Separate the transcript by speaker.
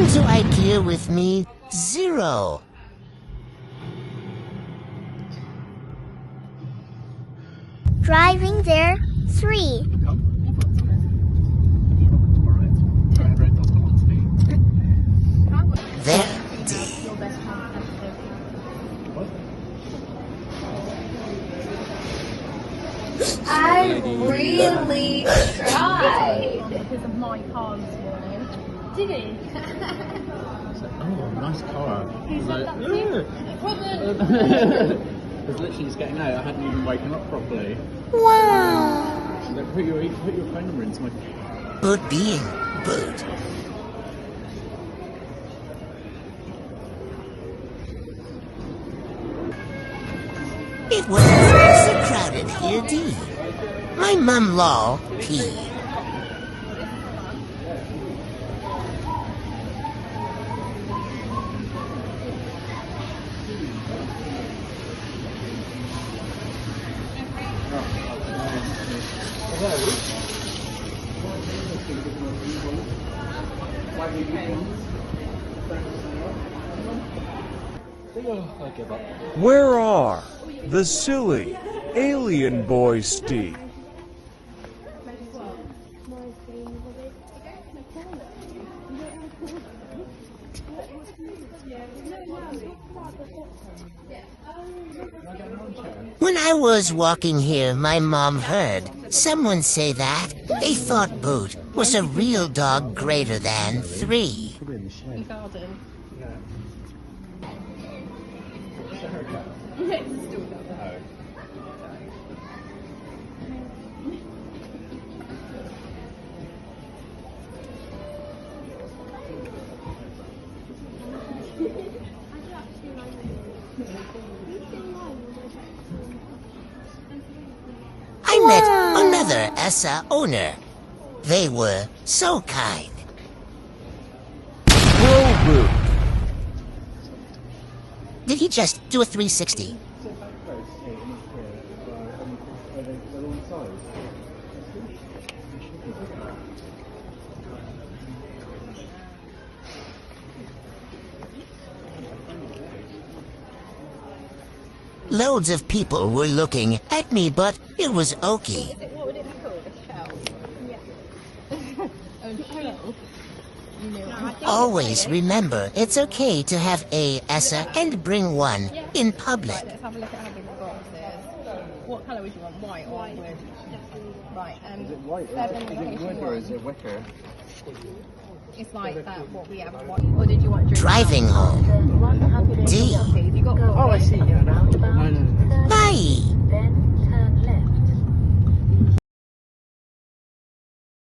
Speaker 1: to IKEA with me? 0.
Speaker 2: Driving there? 3.
Speaker 1: There. D.
Speaker 3: I really tried.
Speaker 4: Because of my car's warning. Did he?
Speaker 5: Oh, nice car.
Speaker 4: He said that to you?
Speaker 5: I was literally just getting out. I hadn't even woken up properly.
Speaker 2: Wow.
Speaker 5: She's like, put your phone number into my...
Speaker 1: Boot being boot. It was so crowded here, D. My mum law, P.
Speaker 6: Where are the silly alien boys, Steve?
Speaker 1: When I was walking here, my mom heard someone say that they thought Boot was a real dog greater than 3.
Speaker 4: In garden.
Speaker 1: I met another ESA owner. They were so kind.
Speaker 6: Whoa, Boot.
Speaker 1: Did he just do a 360? Loads of people were looking at me, but it was okay.
Speaker 4: What would it be called? A shell?
Speaker 1: Always remember, it's okay to have a ESA and bring one in public.
Speaker 4: Right, let's have a look at how big the box is. What colour would you want? White or wood? Right,
Speaker 5: Is it white? Is it wood or is it wicker?
Speaker 4: It's like that, what we have. Or did you want to drink?
Speaker 1: Driving home. D.
Speaker 4: You got
Speaker 5: Oh, I see. Yeah, now.